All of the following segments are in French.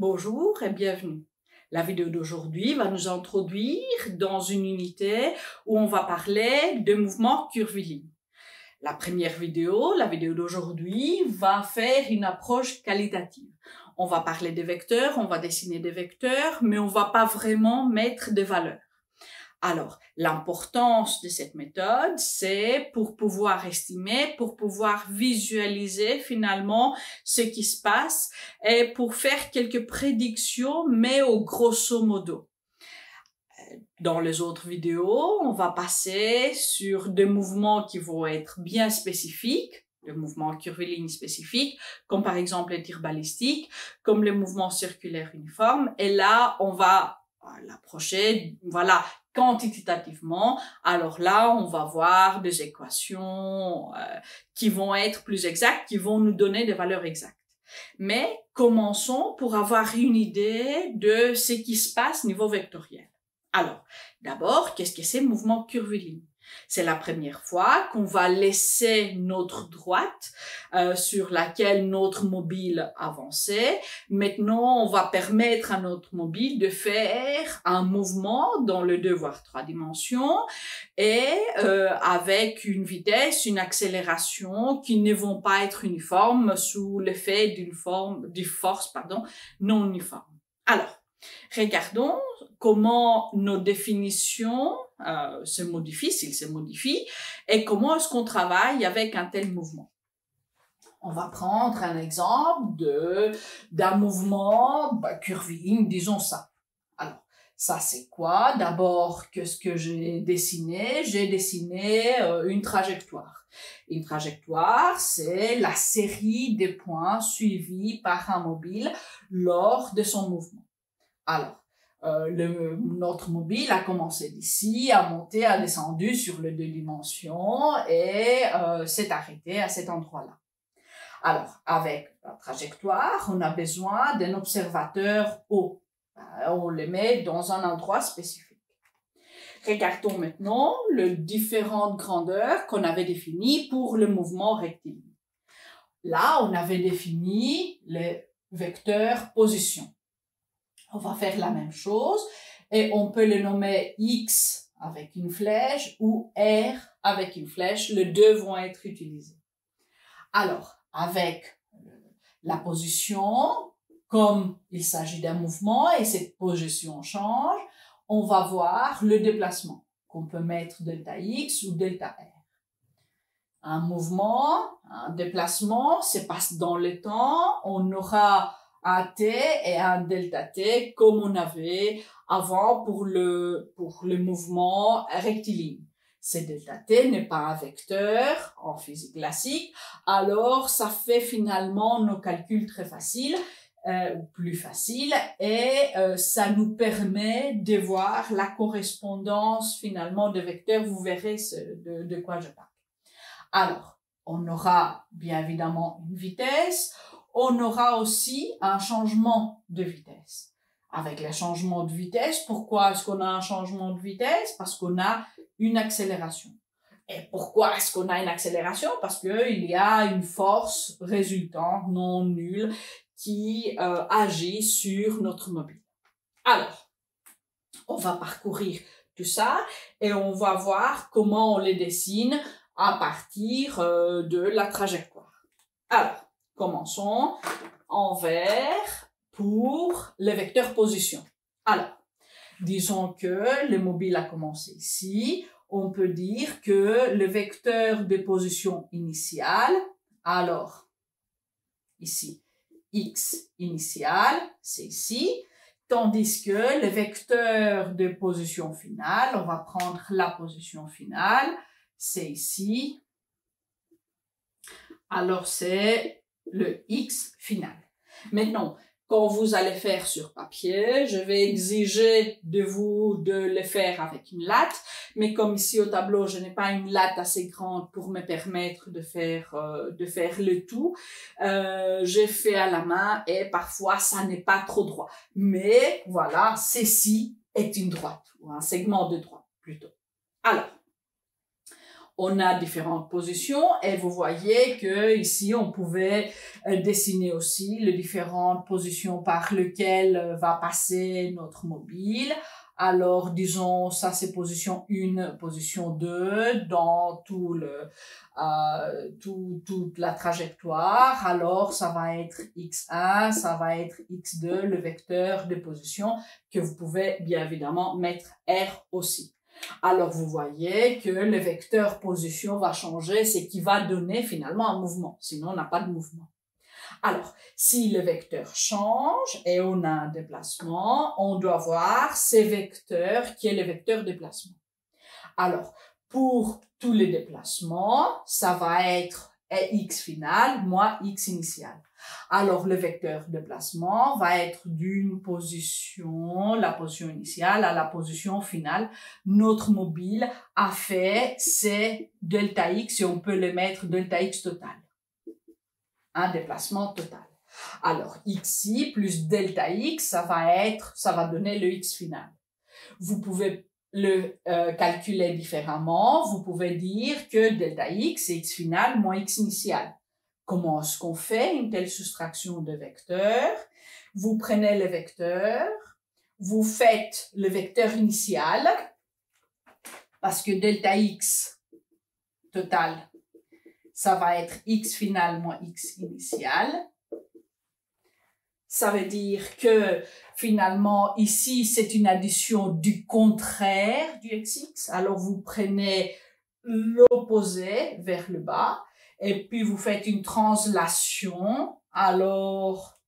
Bonjour et bienvenue. La vidéo d'aujourd'hui va nous introduire dans une unité où on va parler de mouvements curvilignes. La première vidéo, la vidéo d'aujourd'hui, va faire une approche qualitative. On va parler des vecteurs, on va dessiner des vecteurs, mais on va pas vraiment mettre des valeurs. Alors, l'importance de cette méthode, c'est pour pouvoir estimer, pour pouvoir visualiser finalement ce qui se passe et pour faire quelques prédictions, mais au grosso modo. Dans les autres vidéos, on va passer sur des mouvements qui vont être bien spécifiques, des mouvements curvilignes spécifiques, comme par exemple les tirs balistiques, comme les mouvements circulaires uniformes. Et là, on va l'approcher, voilà, quantitativement. Alors là, on va voir des équations qui vont être plus exactes, qui vont nous donner des valeurs exactes. Mais commençons pour avoir une idée de ce qui se passe au niveau vectoriel. Alors, d'abord, qu'est-ce que c'est mouvement curviligne? C'est la première fois qu'on va laisser notre droite sur laquelle notre mobile avançait. Maintenant, on va permettre à notre mobile de faire un mouvement dans les 2 voire 3 dimensions et avec une vitesse, une accélération qui ne vont pas être uniformes sous l'effet d'une force non uniforme. Alors, regardons comment nos définitions se modifient, s'ils se modifient, et comment est-ce qu'on travaille avec un tel mouvement. On va prendre un exemple d'un mouvement curviligne, disons ça. Alors, ça c'est quoi? D'abord, qu'est-ce que j'ai dessiné? J'ai dessiné une trajectoire. Une trajectoire, c'est la série des points suivis par un mobile lors de son mouvement. Alors, notre mobile a commencé d'ici, a monté, a descendu sur les 2 dimensions et s'est arrêté à cet endroit-là. Alors, avec la trajectoire, on a besoin d'un observateur haut. On le met dans un endroit spécifique. Regardons maintenant les différentes grandeurs qu'on avait définies pour le mouvement rectiligne. Là, on avait défini les vecteurs position. On va faire la même chose et on peut le nommer X avec une flèche ou R avec une flèche. Les deux vont être utilisés. Alors, avec la position, comme il s'agit d'un mouvement et cette position change, on va voir le déplacement qu'on peut mettre delta X ou delta R. Un mouvement, un déplacement se passe dans le temps. On aura un t et un delta t comme on avait avant pour le mouvement rectiligne. Ce delta t n'est pas un vecteur en physique classique, alors ça fait finalement nos calculs très faciles, ou plus faciles, et ça nous permet de voir la correspondance finalement de vecteurs. Vous verrez de quoi je parle. Alors, on aura bien évidemment une vitesse. On aura aussi un changement de vitesse. Avec le changement de vitesse, pourquoi est-ce qu'on a un changement de vitesse? Parce qu'on a une accélération. Et pourquoi est-ce qu'on a une accélération? Parce qu'il y a une force résultante non nulle qui agit sur notre mobile. Alors, on va parcourir tout ça et on va voir comment on les dessine à partir de la trajectoire. Alors, commençons en vert pour le vecteur position. Alors, disons que le mobile a commencé ici. On peut dire que le vecteur de position initiale, alors, ici, X initial, c'est ici. Tandis que le vecteur de position finale, on va prendre la position finale, c'est ici. Alors, c'est le X final. Maintenant, quand vous allez faire sur papier, je vais exiger de vous de le faire avec une latte, mais comme ici au tableau, je n'ai pas une latte assez grande pour me permettre de faire le tout, j'ai fait à la main et parfois ça n'est pas trop droit. Mais voilà, ceci est une droite, ou un segment de droite plutôt. Alors, On a différentes positions et vous voyez que ici on pouvait dessiner aussi les différentes positions par lesquelles va passer notre mobile. Alors disons ça c'est position 1, position 2 dans toute la trajectoire. Alors ça va être x1, ça va être x2, le vecteur de position que vous pouvez bien évidemment mettre r aussi. Alors, vous voyez que le vecteur position va changer, c'est qui va donner finalement un mouvement. Sinon, on n'a pas de mouvement. Alors, si le vecteur change et on a un déplacement, on doit voir ces vecteurs qui est le vecteur déplacement. Alors, pour tous les déplacements, ça va être x final moins x initial. Alors, le vecteur déplacement va être d'une position, la position initiale, à la position finale. Notre mobile a fait c'est delta x et on peut le mettre delta x total. Un déplacement total. Alors, xi plus delta x, ça va donner le x final. Vous pouvez le calculer différemment. Vous pouvez dire que delta x c'est x final moins x initial. Comment est-ce qu'on fait une telle soustraction de vecteurs? Vous prenez le vecteur, vous faites le vecteur initial, parce que delta x total, ça va être x final moins x initial. Ça veut dire que finalement, ici, c'est une addition du contraire du xx. Alors, vous prenez l'opposé vers le bas. Et puis, vous faites une translation. Alors,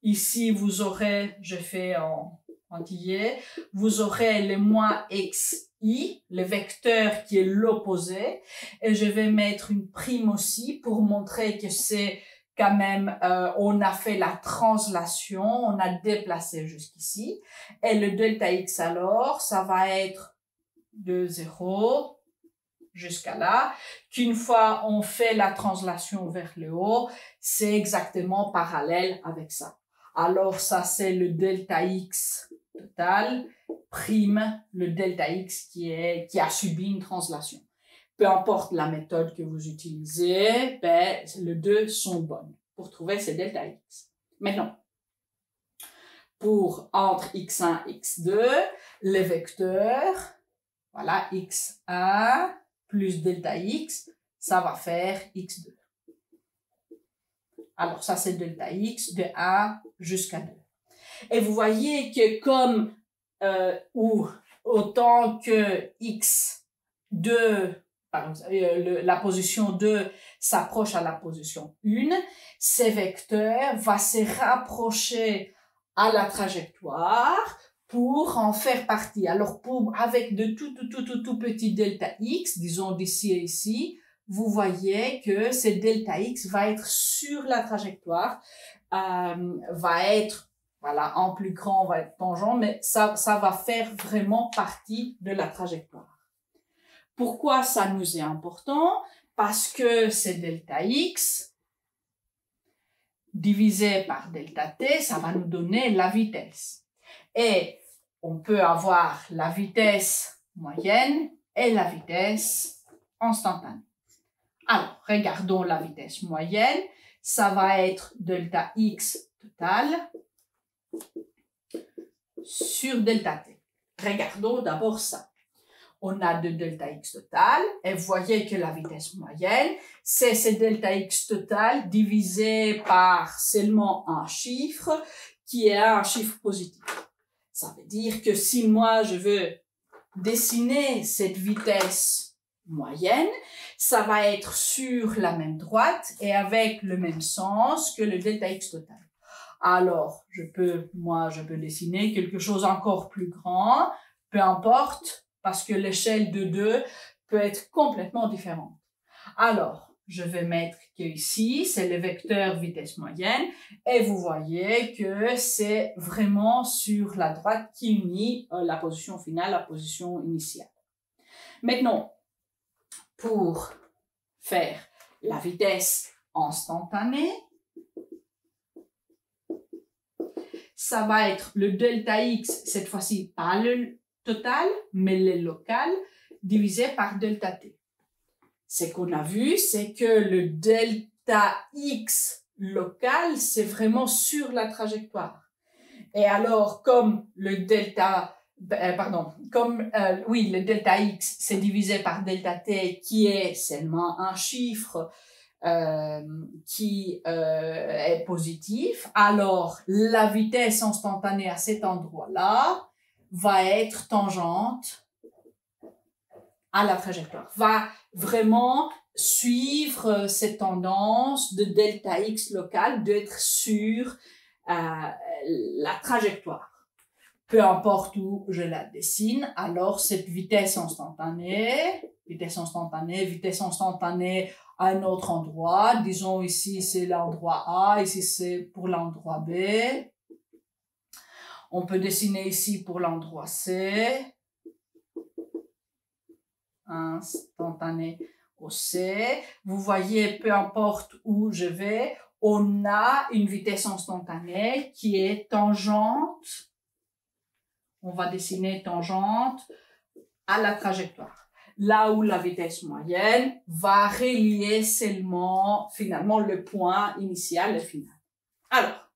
ici, vous aurez, je fais en pointillé, vous aurez le moins xi, le vecteur qui est l'opposé. Et je vais mettre une prime aussi pour montrer que c'est quand même, on a fait la translation, on a déplacé jusqu'ici. Et le delta x alors, ça va être de 0 jusqu'à là, qu'une fois on fait la translation vers le haut, c'est exactement parallèle avec ça. Alors ça c'est le delta x total prime le delta x qui a subi une translation. Peu importe la méthode que vous utilisez, ben, les deux sont bonnes pour trouver ces delta x. Maintenant, pour entre x1 et x2, les vecteurs, voilà, x1 plus delta x, ça va faire x2. Alors, ça, c'est delta x de 1 jusqu'à 2. Et vous voyez que comme, autant que x2, la position 2 s'approche à la position 1, ces vecteurs vont se rapprocher à la trajectoire pour en faire partie. Alors, avec de tout petit delta x, disons d'ici et ici, vous voyez que ce delta x va être sur la trajectoire, va être, voilà, en plus grand, va être tangent, mais ça va faire vraiment partie de la trajectoire. Pourquoi ça nous est important? Parce que c'est delta x divisé par delta t, ça va nous donner la vitesse. Et on peut avoir la vitesse moyenne et la vitesse instantanée. Alors, regardons la vitesse moyenne. Ça va être delta x total sur delta t. Regardons d'abord ça. On a de delta x total, et vous voyez que la vitesse moyenne, c'est ce delta x total divisé par seulement un chiffre, qui est un chiffre positif. Ça veut dire que si moi je veux dessiner cette vitesse moyenne, ça va être sur la même droite et avec le même sens que le delta x total. Alors, je peux dessiner quelque chose encore plus grand, peu importe, parce que l'échelle de 2 peut être complètement différente. Alors, je vais mettre que ici, c'est le vecteur vitesse moyenne, et vous voyez que c'est vraiment sur la droite qui unit la position finale à la position initiale. Maintenant, pour faire la vitesse instantanée, ça va être le delta x, cette fois-ci pas le total, mais le local, divisé par delta t. Ce qu'on a vu, c'est que le delta x local, c'est vraiment sur la trajectoire. Et alors, comme le delta, le delta x, c'est divisé par delta t, qui est seulement un chiffre qui est positif, alors la vitesse instantanée à cet endroit-là va être tangente à la trajectoire, va vraiment suivre cette tendance de delta x local d'être sur la trajectoire. Peu importe où je la dessine, alors cette vitesse instantanée à un autre endroit, disons ici c'est l'endroit A, ici c'est pour l'endroit B. On peut dessiner ici pour l'endroit C, instantané au C. Vous voyez, peu importe où je vais, on a une vitesse instantanée qui est tangente. On va dessiner tangente à la trajectoire. Là où la vitesse moyenne va relier seulement, finalement, le point initial et final. Alors,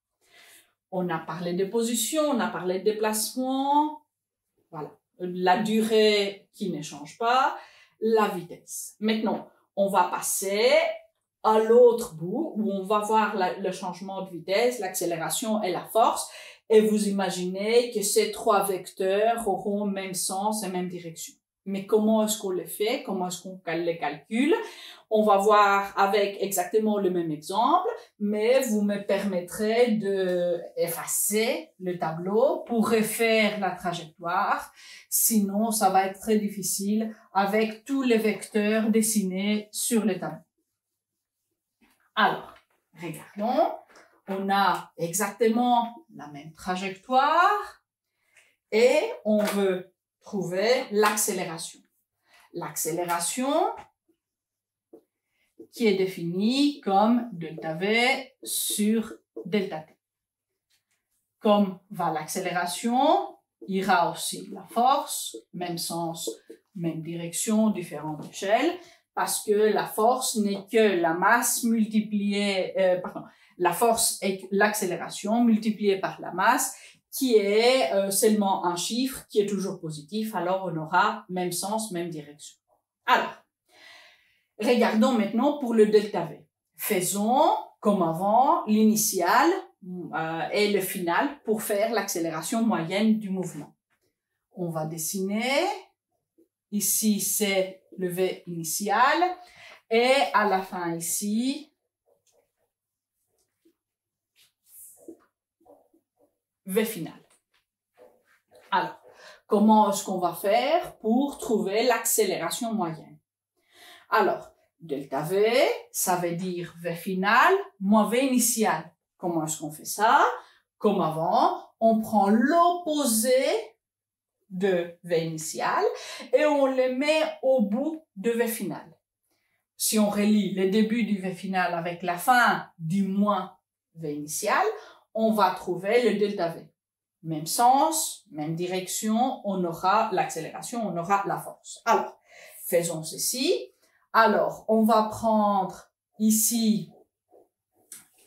on a parlé de position, on a parlé de déplacement. Voilà. La durée qui ne change pas, la vitesse. Maintenant, on va passer à l'autre bout où on va voir le changement de vitesse, l'accélération et la force. Et vous imaginez que ces trois vecteurs auront même sens et même direction. Mais comment est-ce qu'on les fait? Comment est-ce qu'on les calcule? On va voir avec exactement le même exemple, mais vous me permettrez de effacer le tableau pour refaire la trajectoire. Sinon, ça va être très difficile avec tous les vecteurs dessinés sur le tableau. Alors, regardons. On a exactement la même trajectoire et on veut trouver l'accélération. L'accélération qui est définie comme delta V sur delta T. Comme va l'accélération, ira aussi la force, même sens, même direction, différentes échelles, parce que la force n'est que la masse multipliée, la force est l'accélération multipliée par la masse, qui est seulement un chiffre qui est toujours positif, alors on aura même sens, même direction. Alors, regardons maintenant pour le delta V. Faisons, comme avant, l'initial et le final pour faire l'accélération moyenne du mouvement. On va dessiner, ici c'est le V initial, et à la fin ici, V final. Alors, comment est-ce qu'on va faire pour trouver l'accélération moyenne? Alors, delta V, ça veut dire V final moins V initial. Comment est-ce qu'on fait ça? Comme avant, on prend l'opposé de V initial et on le met au bout de V final. Si on relie le début du V final avec la fin du moins V initial, on va trouver le delta V. Même sens, même direction, on aura l'accélération, on aura la force. Alors, faisons ceci. Alors, on va prendre ici,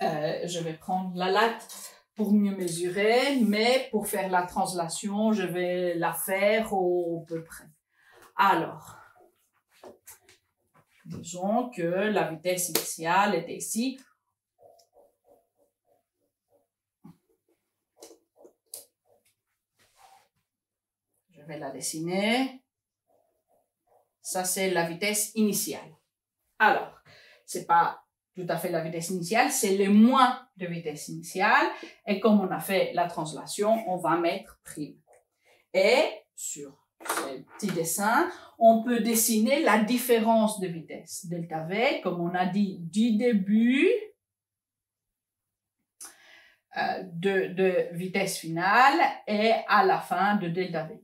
je vais prendre la latte pour mieux mesurer, mais pour faire la translation, je vais la faire au peu près. Alors, disons que la vitesse initiale était ici. Je vais la dessiner. Ça, c'est la vitesse initiale. Alors, c'est pas tout à fait la vitesse initiale, c'est le moins de vitesse initiale. Et comme on a fait la translation, on va mettre prime. Et sur ce petit dessin, on peut dessiner la différence de vitesse. Delta V, comme on a dit, du début de vitesse finale et à la fin de delta V.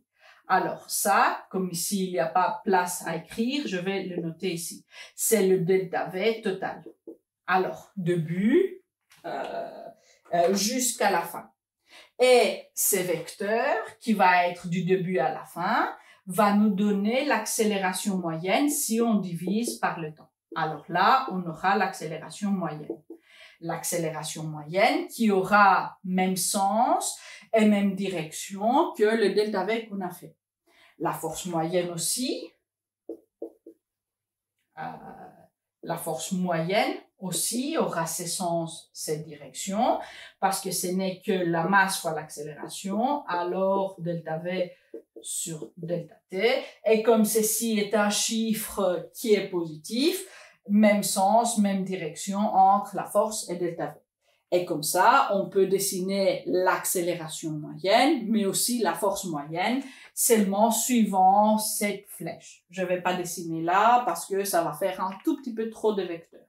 Alors ça, comme ici il n'y a pas place à écrire, je vais le noter ici. C'est le delta V total. Alors, début jusqu'à la fin. Et ce vecteur qui va être du début à la fin va nous donner l'accélération moyenne si on divise par le temps. Alors là, on aura l'accélération moyenne. L'accélération moyenne qui aura même sens et même direction que le delta V qu'on a fait. La force moyenne aussi. La force moyenne aussi aura ses sens, ses directions, parce que ce n'est que la masse fois l'accélération, alors delta V sur delta T. Et comme ceci est un chiffre qui est positif, même sens, même direction entre la force et delta V. Et comme ça, on peut dessiner l'accélération moyenne, mais aussi la force moyenne, seulement suivant cette flèche. Je ne vais pas dessiner là parce que ça va faire un tout petit peu trop de vecteurs.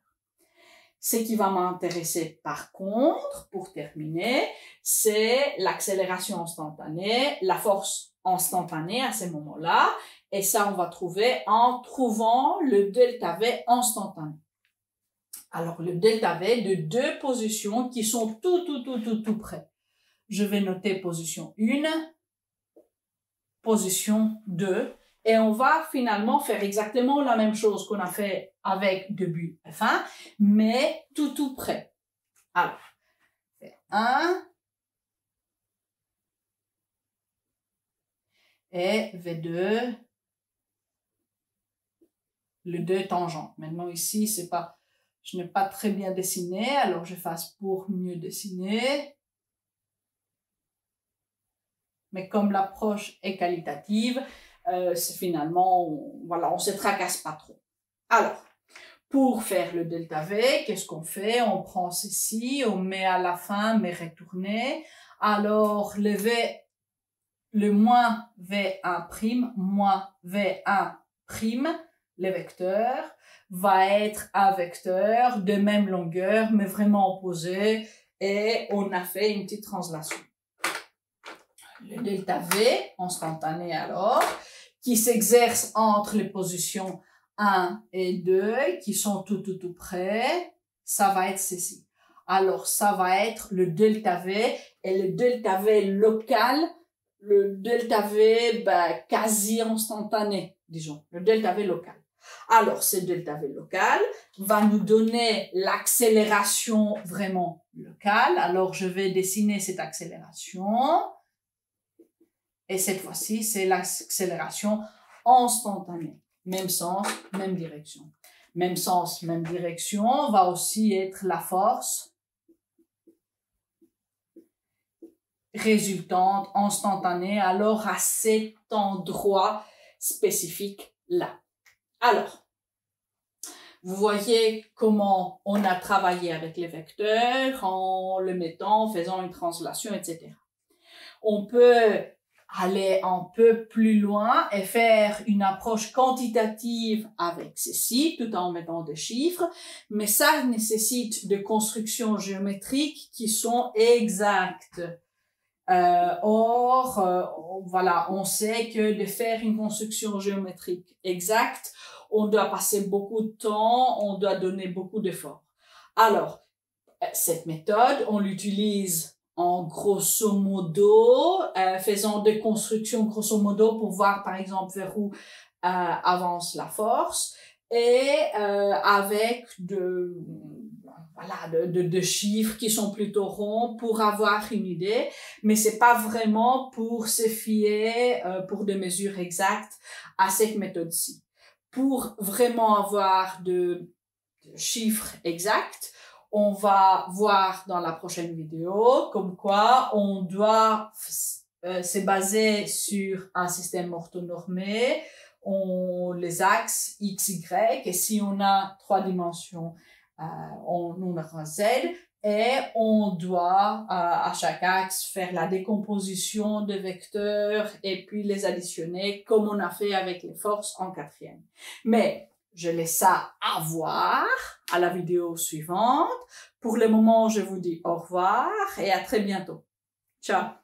Ce qui va m'intéresser par contre, pour terminer, c'est l'accélération instantanée, la force instantanée à ce moment-là. Et ça, on va trouver en trouvant le delta V instantané. Alors, le delta V de deux positions qui sont tout près. Je vais noter position 1, position 2, et on va finalement faire exactement la même chose qu'on a fait avec début F1, mais tout près. Alors, 1 et V2, le 2 tangent. Maintenant ici, c'est pas... Je n'ai pas très bien dessiné, alors je fasse pour mieux dessiner. Mais comme l'approche est qualitative, c'est finalement, on se tracasse pas trop. Alors, pour faire le delta V, qu'est-ce qu'on fait? On prend ceci, on met à la fin, mais retourné. Alors, le moins V1', moins V1', le vecteur, va être un vecteur de même longueur, mais vraiment opposé, et on a fait une petite translation. Le delta V, instantané alors, qui s'exerce entre les positions 1 et 2, qui sont tout près, ça va être ceci. Alors, ça va être le delta V, et le delta V local, le delta V quasi instantané, disons, le delta V local. Alors, ce delta V local va nous donner l'accélération vraiment locale. Alors, je vais dessiner cette accélération. Et cette fois-ci, c'est l'accélération instantanée. Même sens, même direction. Même sens, même direction va aussi être la force résultante instantanée, alors à cet endroit spécifique là. Alors, vous voyez comment on a travaillé avec les vecteurs en le mettant, en faisant une translation, etc. On peut aller un peu plus loin et faire une approche quantitative avec ceci, tout en mettant des chiffres, mais ça nécessite de constructions géométriques qui sont exactes. Voilà, on sait que de faire une construction géométrique exacte, on doit passer beaucoup de temps, on doit donner beaucoup d'efforts. Alors, cette méthode, on l'utilise en grosso modo, faisant des constructions grosso modo pour voir par exemple vers où avance la force, et avec de chiffres qui sont plutôt ronds pour avoir une idée, mais c'est pas vraiment pour se fier pour des mesures exactes à cette méthode-ci. Pour vraiment avoir de chiffres exacts, on va voir dans la prochaine vidéo comme quoi on doit se baser sur un système orthonormé, les axes X, Y, et si on a 3 dimensions, on aura Z, et on doit à chaque axe faire la décomposition de vecteurs et puis les additionner comme on a fait avec les forces en 4e. Mais je laisse ça à voir à la vidéo suivante. Pour le moment, je vous dis au revoir et à très bientôt. Ciao!